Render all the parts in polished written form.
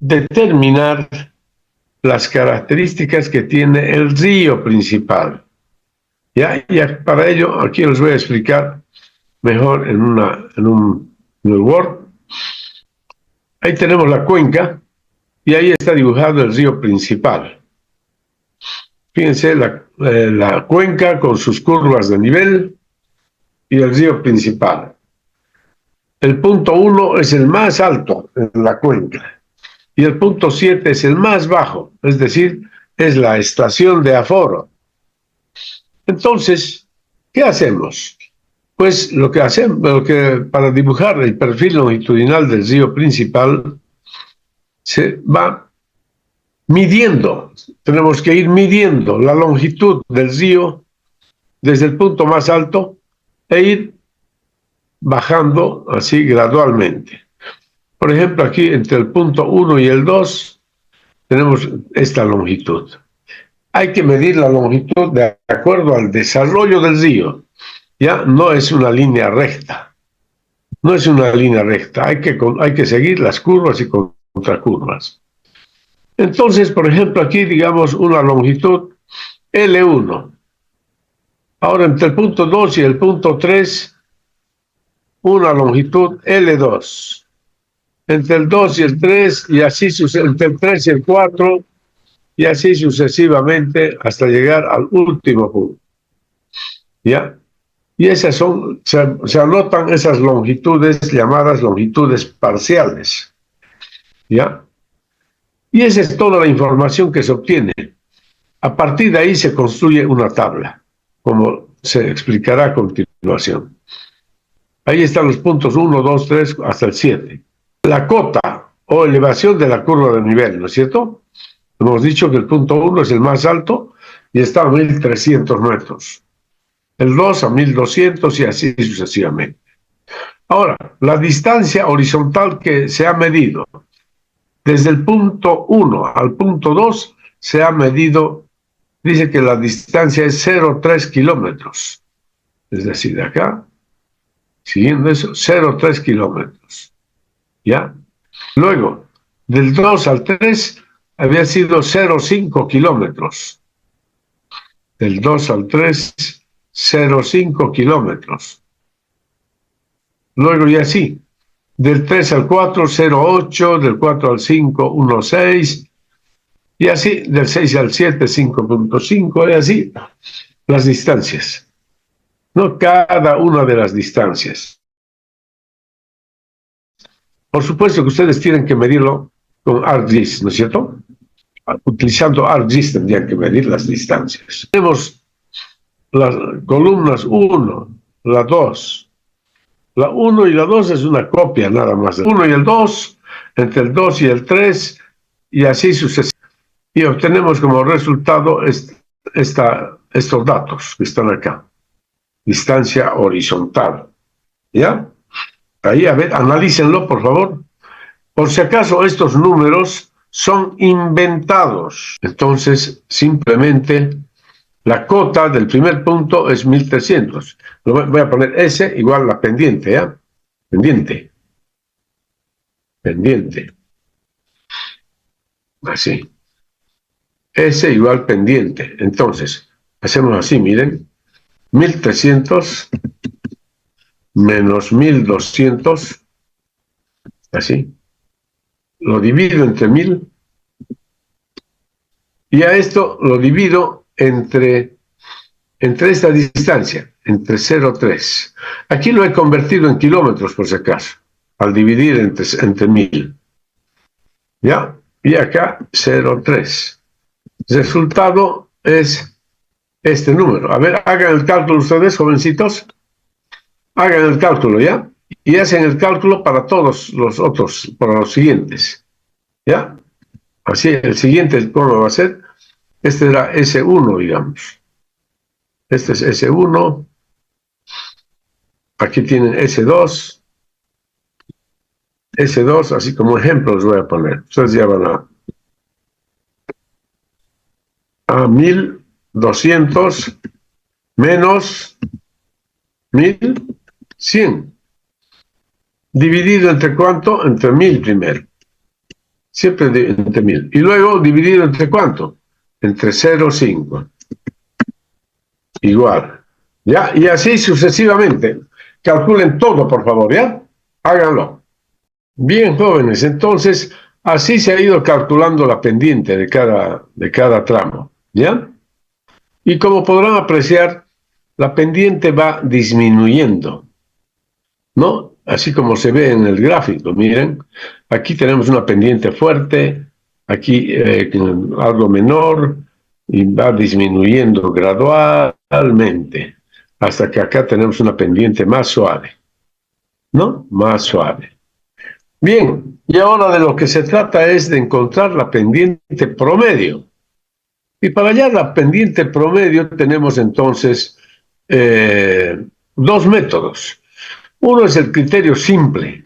determinar las características que tiene el río principal. ¿Ya? Y para ello, aquí les voy a explicar mejor en un Word. Ahí tenemos la cuenca y ahí está dibujado el río principal. Fíjense la cuenca con sus curvas de nivel y el río principal. El punto 1 es el más alto en la cuenca y el punto 7 es el más bajo, es decir, es la estación de aforo. Entonces, ¿qué hacemos? Pues lo que para dibujar el perfil longitudinal del río principal se va midiendo. Tenemos que ir midiendo la longitud del río desde el punto más alto e ir bajando así gradualmente. Por ejemplo, aquí entre el punto 1 y el 2 tenemos esta longitud. Hay que medir la longitud de acuerdo al desarrollo del río. Ya no es una línea recta. No es una línea recta. Hay que seguir las curvas y contracurvas. Entonces, por ejemplo, aquí digamos una longitud L1. Ahora, entre el punto 2 y el punto 3, una longitud L2. Entre el 2 y el 3, y así entre el 3 y el 4, y así sucesivamente hasta llegar al último punto. ¿Ya? Y esas se anotan esas longitudes llamadas longitudes parciales. ¿Ya? Y esa es toda la información que se obtiene. A partir de ahí se construye una tabla, como se explicará a continuación. Ahí están los puntos 1, 2, 3, hasta el 7. La cota o elevación de la curva de nivel, ¿no es cierto? Hemos dicho que el punto 1 es el más alto y está a 1.300 metros. El 2 a 1.200 y así sucesivamente. Ahora, la distancia horizontal que se ha medido desde el punto 1 al punto 2 se ha medido, dice que la distancia es 0,3 kilómetros. Es decir, de acá, siguiendo eso, 0,3 kilómetros. ¿Ya? Luego, del 2 al 3 había sido 0,5 kilómetros. Del 2 al 3, 0,5 kilómetros. Luego y así. Del 3 al 4, 0,8. Del 4 al 5, 1,6. Y así, del 6 al 7, 5,5. Y así, las distancias. No cada una de las distancias. Por supuesto que ustedes tienen que medirlo con ArcGIS, ¿no es cierto? Utilizando ArcGIS tendrían que medir las distancias. Tenemos las columnas 1, la 2. La 1 y la 2 es una copia nada más. El 1 y el 2, entre el 2 y el 3, y así sucesivamente. Y obtenemos como resultado estos datos que están acá. Distancia horizontal. ¿Ya? Ahí, a ver, analícenlo, por favor. Por si acaso estos números son inventados. Entonces, simplemente la cota del primer punto es 1.300. Voy a poner S igual la pendiente, ¿ya? Pendiente. Pendiente. Así. S igual pendiente. Entonces, hacemos así, miren. 1.300 menos 1.200. Así. Lo divido entre 1.000. Y a esto lo divido entre esta distancia, entre 0,3. Aquí lo he convertido en kilómetros, por si acaso, al dividir entre 1.000. ¿Ya? Y acá 0,3. Resultado es este número. A ver, hagan el cálculo ustedes, jovencitos. Hagan el cálculo, ¿ya? Y hacen el cálculo para todos los otros, para los siguientes. ¿Ya? Así, el siguiente, ¿cómo va a ser? Este era S1, digamos. Este es S1. Aquí tienen S2. S2, así como ejemplo los voy a poner. Ustedes ya van a 1.200 menos 1.100. Dividido entre cuánto? Entre 1.000 primero. Siempre entre 1000. Y luego dividido entre ¿cuánto? Entre 0,5. Igual. ¿Ya? Y así sucesivamente. Calculen todo, por favor, ¿ya? Háganlo. Bien, jóvenes. Entonces, así se ha ido calculando la pendiente de cada tramo, ¿ya? Y como podrán apreciar, la pendiente va disminuyendo, ¿no? Así como se ve en el gráfico, miren, aquí tenemos una pendiente fuerte, aquí algo menor, y va disminuyendo gradualmente, hasta que acá tenemos una pendiente más suave, ¿no? Más suave. Bien, y ahora de lo que se trata es de encontrar la pendiente promedio. Y para hallar la pendiente promedio tenemos entonces dos métodos. Uno es el criterio simple,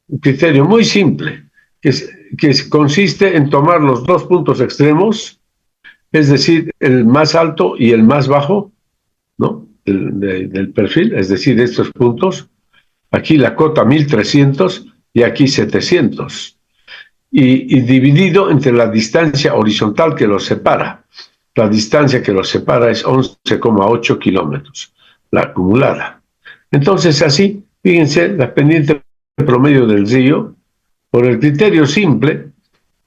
un criterio muy simple, que consiste en tomar los dos puntos extremos, es decir, el más alto y el más bajo, ¿no? Del perfil, es decir, estos puntos. Aquí la cota 1300 y aquí 700. Y dividido entre la distancia horizontal que los separa. La distancia que los separa es 11,8 kilómetros, la acumulada. Entonces, así, fíjense, la pendiente promedio del río, por el criterio simple,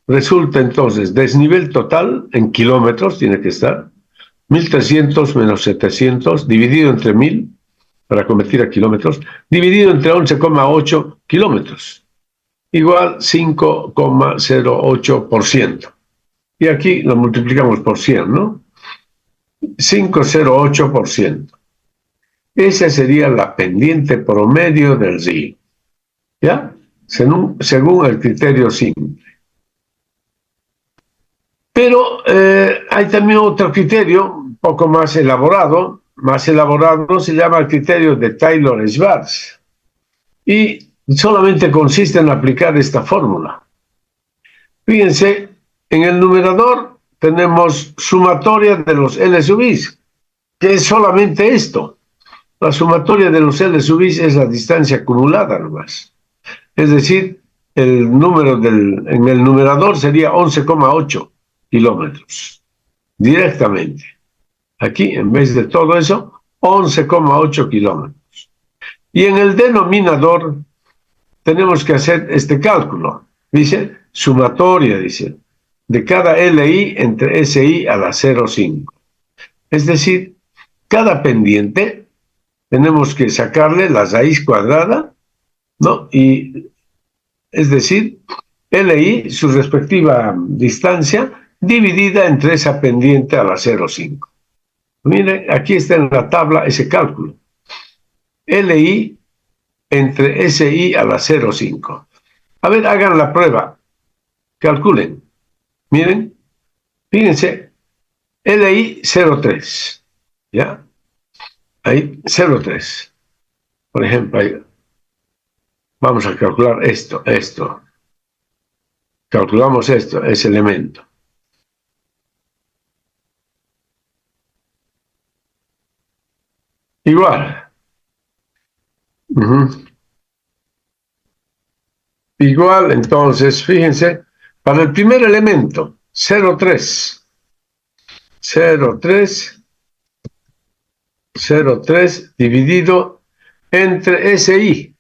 resulta entonces desnivel total en kilómetros, tiene que estar, 1300 menos 700, dividido entre 1000, para convertir a kilómetros, dividido entre 11,8 kilómetros, igual 5,08%. Y aquí lo multiplicamos por 100, ¿no? 5,08%. Esa sería la pendiente promedio del río, ¿ya? Según el criterio simple. Pero hay también otro criterio, un poco más elaborado se llama el criterio de Taylor-Schwarz. Y solamente consiste en aplicar esta fórmula. Fíjense, en el numerador tenemos sumatoria de los L sub i, que es solamente esto. La sumatoria de los L sub i es la distancia acumulada nomás. Es decir, el número en el numerador sería 11,8 kilómetros, directamente. Aquí, en vez de todo eso, 11,8 kilómetros. Y en el denominador tenemos que hacer este cálculo. Dice, sumatoria, dice, de cada LI entre SI a la 0,5. Es decir, cada pendiente tenemos que sacarle la raíz cuadrada, ¿no? Y es decir, LI, su respectiva distancia, dividida entre esa pendiente a la 0,5. Miren, aquí está en la tabla ese cálculo. LI entre SI a la 0,5. A ver, hagan la prueba. Calculen. Miren, fíjense, LI 0,3. ¿Ya? Ahí, 0,3. Por ejemplo, ahí, vamos a calcular esto. Calculamos esto, ese elemento. Igual. Igual, entonces, fíjense, para el primer elemento, 0,3. 0,3 dividido entre SI,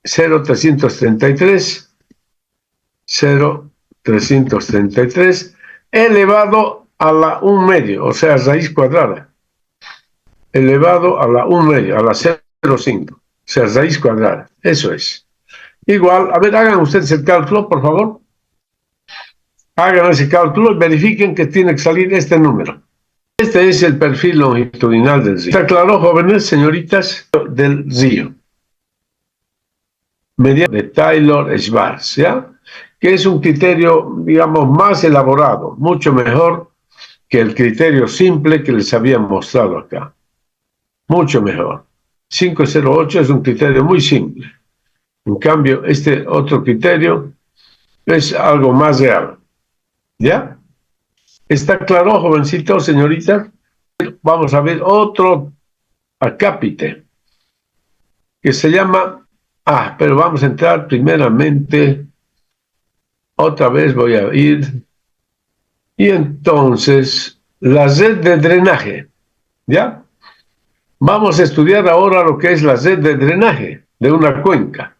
0,333, 0,333 elevado a la 1 medio, o sea, raíz cuadrada, elevado a la 1 medio, a la 0,5, o sea, raíz cuadrada, eso es. Igual, a ver, hagan ustedes el cálculo, por favor. Hagan ese cálculo y verifiquen que tiene que salir este número. Este es el perfil longitudinal del río. ¿Está claro, jóvenes, señoritas? Del río. Mediante de Taylor-Schwarz, ¿ya? Que es un criterio, digamos, más elaborado, mucho mejor que el criterio simple que les había mostrado acá. Mucho mejor. 508 es un criterio muy simple. En cambio, este otro criterio es algo más real. ¿Ya? ¿Está claro, jovencito, señorita? Vamos a ver otro acápite que se llama... pero vamos a entrar primeramente Otra vez voy a ir. Y entonces, la red de drenaje, ¿ya? Vamos a estudiar ahora lo que es la red de drenaje de una cuenca.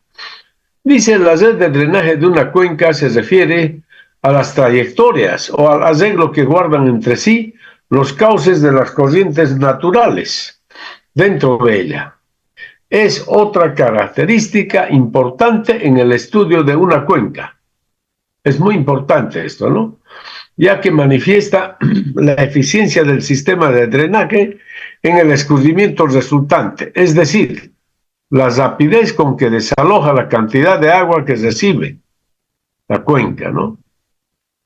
Dice, la red de drenaje de una cuenca se refiere a las trayectorias o al arreglo que guardan entre sí los cauces de las corrientes naturales dentro de ella. Es otra característica importante en el estudio de una cuenca. Es muy importante esto, ¿no? Ya que manifiesta la eficiencia del sistema de drenaje en el escurrimiento resultante, es decir, la rapidez con que desaloja la cantidad de agua que recibe la cuenca, ¿no?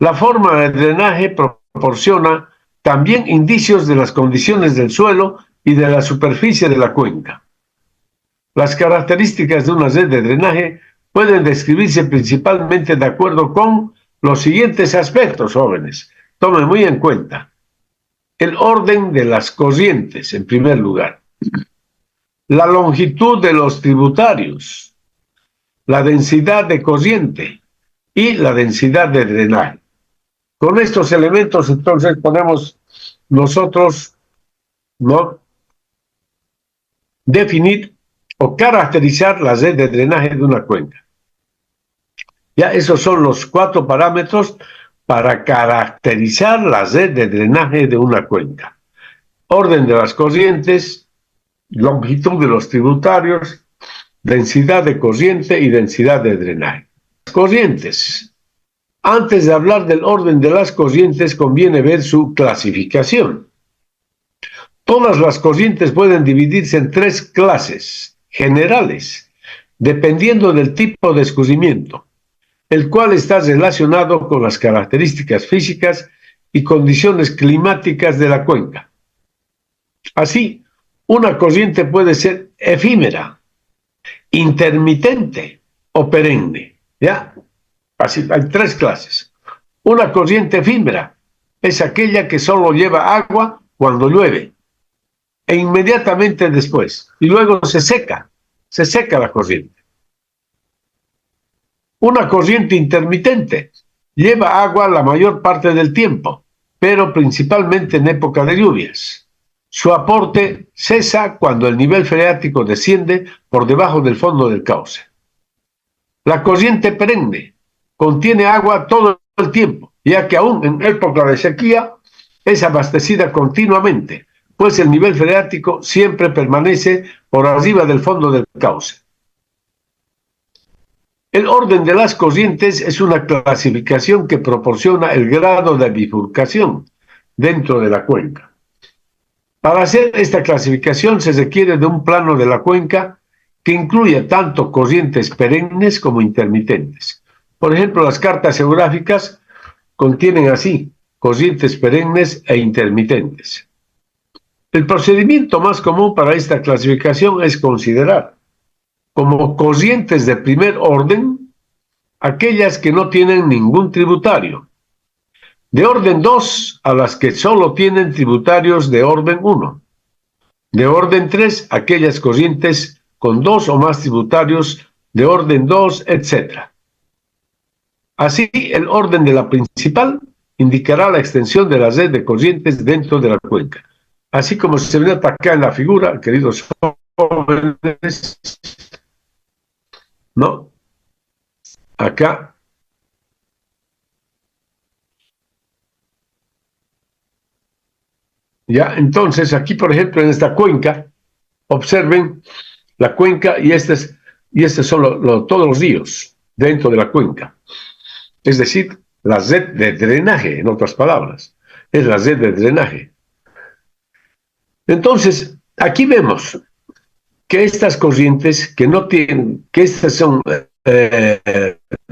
La forma de drenaje proporciona también indicios de las condiciones del suelo y de la superficie de la cuenca. Las características de una red de drenaje pueden describirse principalmente de acuerdo con los siguientes aspectos, jóvenes. Tomen muy en cuenta. El orden de las corrientes, en primer lugar. La longitud de los tributarios. La densidad de corriente y la densidad de drenaje. Con estos elementos, entonces, podemos nosotros, ¿no?, definir o caracterizar la red de drenaje de una cuenca. Ya esos son los 4 parámetros para caracterizar la red de drenaje de una cuenca. Orden de las corrientes, longitud de los tributarios, densidad de corriente y densidad de drenaje. Corrientes. Antes de hablar del orden de las corrientes, conviene ver su clasificación. Todas las corrientes pueden dividirse en 3 clases generales, dependiendo del tipo de escurrimiento, el cual está relacionado con las características físicas y condiciones climáticas de la cuenca. Así, una corriente puede ser efímera, intermitente o perenne, ¿ya? Así, hay 3 clases. Una corriente efímera es aquella que solo lleva agua cuando llueve e inmediatamente después, y luego se seca la corriente. Una corriente intermitente lleva agua la mayor parte del tiempo, pero principalmente en época de lluvias. Su aporte cesa cuando el nivel freático desciende por debajo del fondo del cauce. La corriente perenne contiene agua todo el tiempo, ya que aún en época de sequía es abastecida continuamente, pues el nivel freático siempre permanece por arriba del fondo del cauce. El orden de las corrientes es una clasificación que proporciona el grado de bifurcación dentro de la cuenca. Para hacer esta clasificación se requiere de un plano de la cuenca que incluya tanto corrientes perennes como intermitentes. Por ejemplo, las cartas geográficas contienen así corrientes perennes e intermitentes. El procedimiento más común para esta clasificación es considerar como corrientes de primer orden aquellas que no tienen ningún tributario, de orden 2 a las que solo tienen tributarios de orden 1, de orden 3 aquellas corrientes con 2 o más tributarios de orden 2, etc. Así, el orden de la principal indicará la extensión de la red de corrientes dentro de la cuenca. Así como se ve acá en la figura, queridos jóvenes, ¿no? Acá. Ya, entonces, aquí, por ejemplo, en esta cuenca, observen la cuenca y estos son todos los ríos dentro de la cuenca. Es decir, la red de drenaje, en otras palabras, es la red de drenaje. Entonces, aquí vemos que estas corrientes que no tienen, que estas son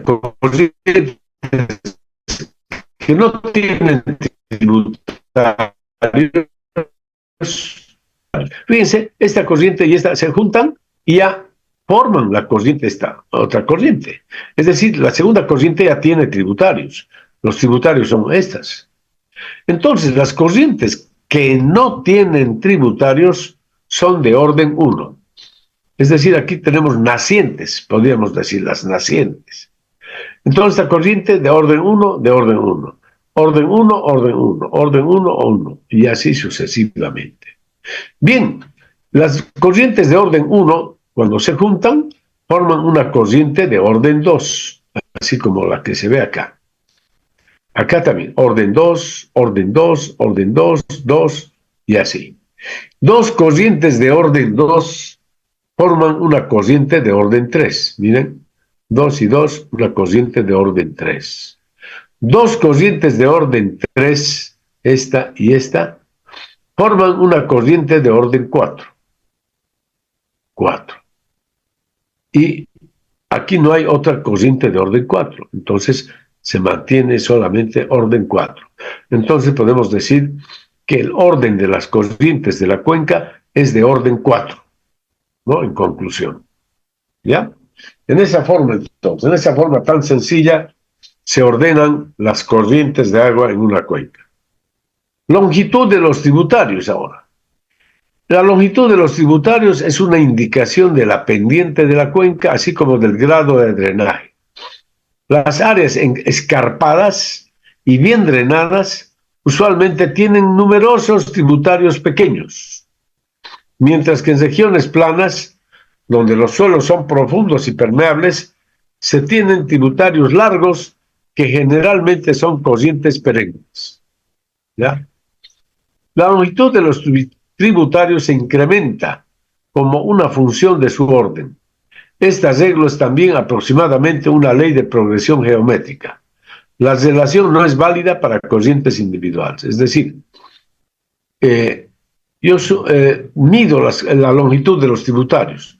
corrientes que no tienen tributarios. Fíjense, esta corriente y esta se juntan y ya forman la corriente, esta otra corriente. Es decir, la segunda corriente ya tiene tributarios. Los tributarios son estas. Entonces, las corrientes que no tienen tributarios son de orden 1. Es decir, aquí tenemos nacientes, podríamos decir las nacientes. Entonces la corriente de orden 1, de orden 1. Orden 1, orden 1, orden 1, 1, y así sucesivamente. Bien, las corrientes de orden 1, cuando se juntan, forman una corriente de orden 2, así como la que se ve acá. Acá también, orden 2, orden 2, orden 2, 2, y así. Dos corrientes de orden 2 forman una corriente de orden 3. Miren, 2 y 2, una corriente de orden 3. Dos corrientes de orden 3, esta y esta, forman una corriente de orden 4. 4. Y aquí no hay otra corriente de orden 4. Entonces se mantiene solamente orden 4. Entonces podemos decir que el orden de las corrientes de la cuenca es de orden 4, ¿no? En conclusión. ¿Ya? En esa forma, entonces, en esa forma tan sencilla, se ordenan las corrientes de agua en una cuenca. Longitud de los tributarios ahora. La longitud de los tributarios es una indicación de la pendiente de la cuenca, así como del grado de drenaje. Las áreas escarpadas y bien drenadas usualmente tienen numerosos tributarios pequeños, mientras que en regiones planas, donde los suelos son profundos y permeables, se tienen tributarios largos que generalmente son corrientes perennes. ¿Ya? La longitud de los tributarios se incrementa como una función de su orden. Este arreglo es también aproximadamente una ley de progresión geométrica. La relación no es válida para corrientes individuales. Es decir, yo mido la longitud de los tributarios.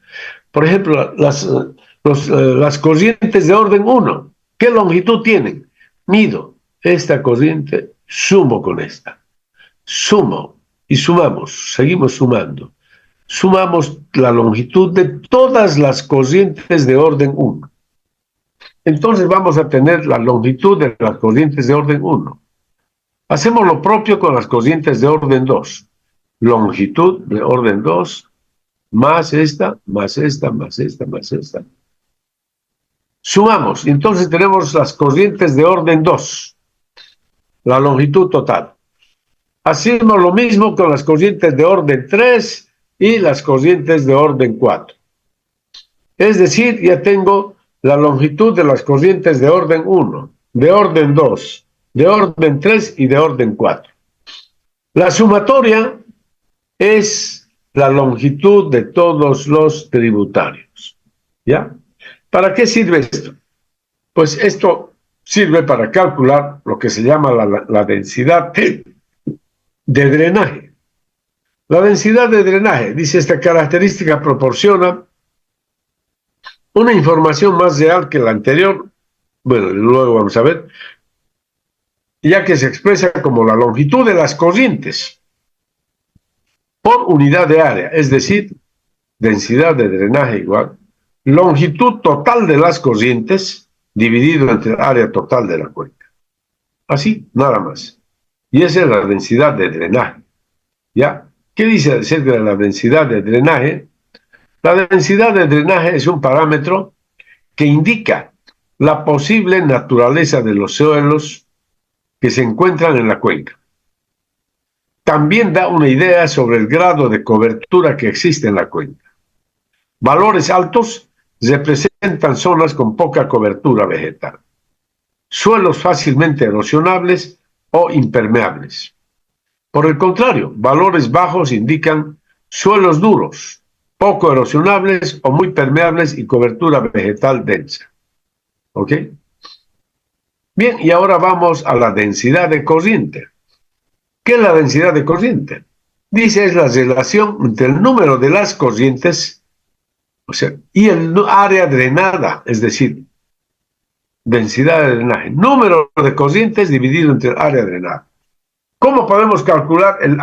Por ejemplo, las corrientes de orden 1, ¿qué longitud tienen? Mido esta corriente, sumo con esta. Sumo y sumamos, seguimos sumando. Sumamos la longitud de todas las corrientes de orden 1. Entonces vamos a tener la longitud de las corrientes de orden 1. Hacemos lo propio con las corrientes de orden 2. Longitud de orden 2, más esta, más esta, más esta, más esta. Sumamos, y entonces tenemos las corrientes de orden 2, la longitud total. Hacemos lo mismo con las corrientes de orden 3 y las corrientes de orden 4. Es decir, ya tengo la longitud de las corrientes de orden 1, de orden 2, de orden 3 y de orden 4. La sumatoria es la longitud de todos los tributarios. ¿Ya? ¿Para qué sirve esto? Pues esto sirve para calcular lo que se llama la densidad de drenaje. La densidad de drenaje, dice, esta característica proporciona una información más real que la anterior, bueno, luego vamos a ver, ya que se expresa como la longitud de las corrientes por unidad de área, es decir, densidad de drenaje igual longitud total de las corrientes dividido entre el área total de la cuenca. Así, nada más. Y esa es la densidad de drenaje. ¿Ya? ¿Qué dice acerca de la densidad de drenaje? La densidad de drenaje es un parámetro que indica la posible naturaleza de los suelos que se encuentran en la cuenca. También da una idea sobre el grado de cobertura que existe en la cuenca. Valores altos representan zonas con poca cobertura vegetal, suelos fácilmente erosionables o impermeables. Por el contrario, valores bajos indican suelos duros, poco erosionables o muy permeables y cobertura vegetal densa. ¿Ok? Bien, y ahora vamos a la densidad de corriente. ¿Qué es la densidad de corriente? Dice, es la relación entre el número de las corrientes, o sea, y el área drenada, es decir, densidad de drenaje. Número de corrientes dividido entre el área drenada. ¿Cómo podemos calcular el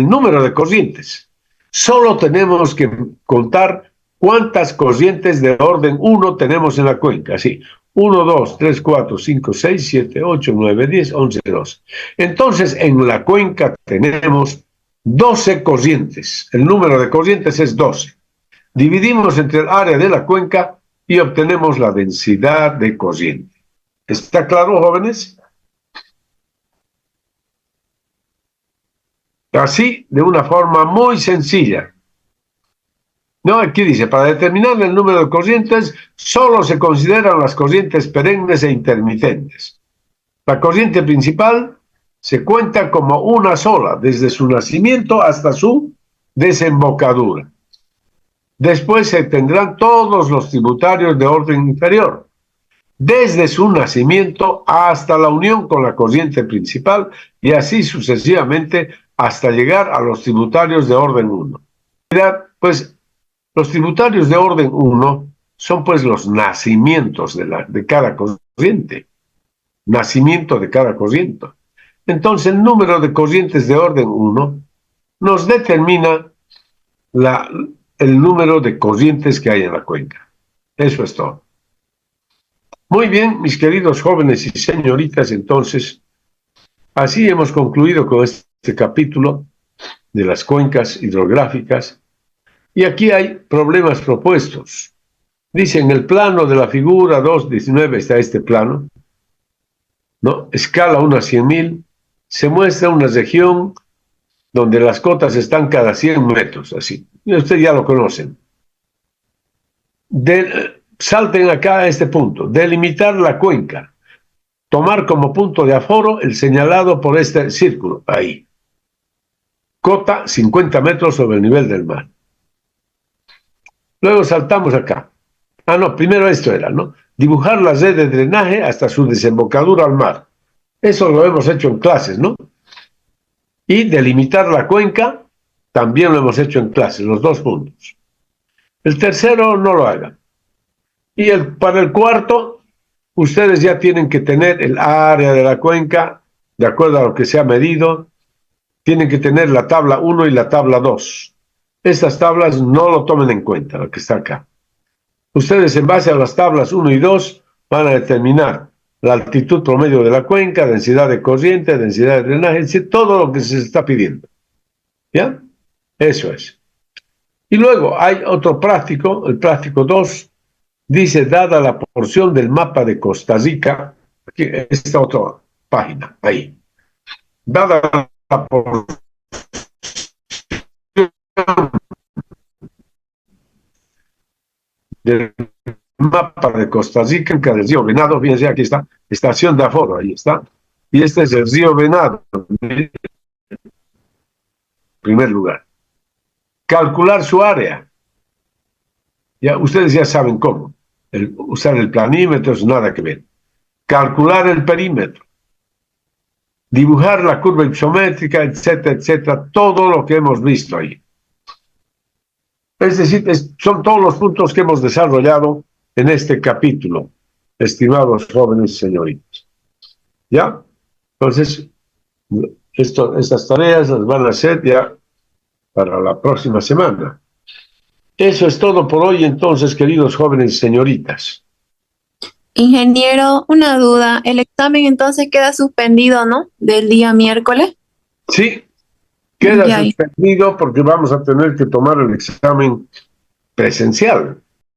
número de corrientes? Solo tenemos que contar cuántas corrientes de orden 1 tenemos en la cuenca. Así, 1, 2, 3, 4, 5, 6, 7, 8, 9, 10, 11, 12. Entonces, en la cuenca tenemos 12 corrientes. El número de corrientes es 12. Dividimos entre el área de la cuenca y obtenemos la densidad de corriente. ¿Está claro, jóvenes? Así, de una forma muy sencilla. No, aquí dice, para determinar el número de corrientes, solo se consideran las corrientes perennes e intermitentes. La corriente principal se cuenta como una sola, desde su nacimiento hasta su desembocadura. Después se tendrán todos los tributarios de orden inferior, desde su nacimiento hasta la unión con la corriente principal y así sucesivamente hasta llegar a los tributarios de orden 1. Pues los tributarios de orden 1 son pues los nacimientos de cada corriente, nacimiento de cada corriente. Entonces el número de corrientes de orden 1 nos determina el número de corrientes que hay en la cuenca. Eso es todo. Muy bien, mis queridos jóvenes y señoritas, entonces, así hemos concluido con este capítulo de las cuencas hidrográficas. Y aquí hay problemas propuestos. Dice, en el plano de la figura 2.19 está este plano, ¿no? Escala 1 a 100.000, se muestra una región donde las cotas están cada 100 metros, así. Y ustedes ya lo conocen. Salten acá a este punto, delimitar la cuenca, tomar como punto de aforo el señalado por este círculo, ahí. Cota 50 metros sobre el nivel del mar. Luego saltamos acá. Ah, no, primero esto era, ¿no? Dibujar la red de drenaje hasta su desembocadura al mar. Eso lo hemos hecho en clases, ¿no? Y delimitar la cuenca, también lo hemos hecho en clases, los dos puntos. El tercero no lo hagan. Y para el cuarto, ustedes ya tienen que tener el área de la cuenca, de acuerdo a lo que se ha medido, tienen que tener la tabla 1 y la tabla 2. Estas tablas no lo tomen en cuenta, lo que está acá. Ustedes en base a las tablas 1 y 2 van a determinar la altitud promedio de la cuenca, densidad de corriente, densidad de drenaje, es decir, todo lo que se está pidiendo. ¿Ya? Eso es. Y luego hay otro práctico, el práctico 2, dice, dada la porción del mapa de Costa Rica, aquí, esta otra página, ahí. Dada la porción del mapa de Costa Rica, del río Venado, fíjense, aquí está, estación de aforo, ahí está. Y este es el río Venado, en primer lugar. Calcular su área. Ya, ustedes ya saben cómo. Usar el planímetro es nada que ver. Calcular el perímetro. Dibujar la curva isométrica, etcétera, etcétera. Todo lo que hemos visto ahí. Es decir, son todos los puntos que hemos desarrollado en este capítulo, estimados jóvenes y señoritas. ¿Ya? Entonces, estas tareas las van a hacer ya para la próxima semana. Eso es todo por hoy, entonces, queridos jóvenes y señoritas. Ingeniero, una duda. El examen entonces queda suspendido, ¿no? Del día miércoles. Sí, queda suspendido porque vamos a tener que tomar el examen presencial.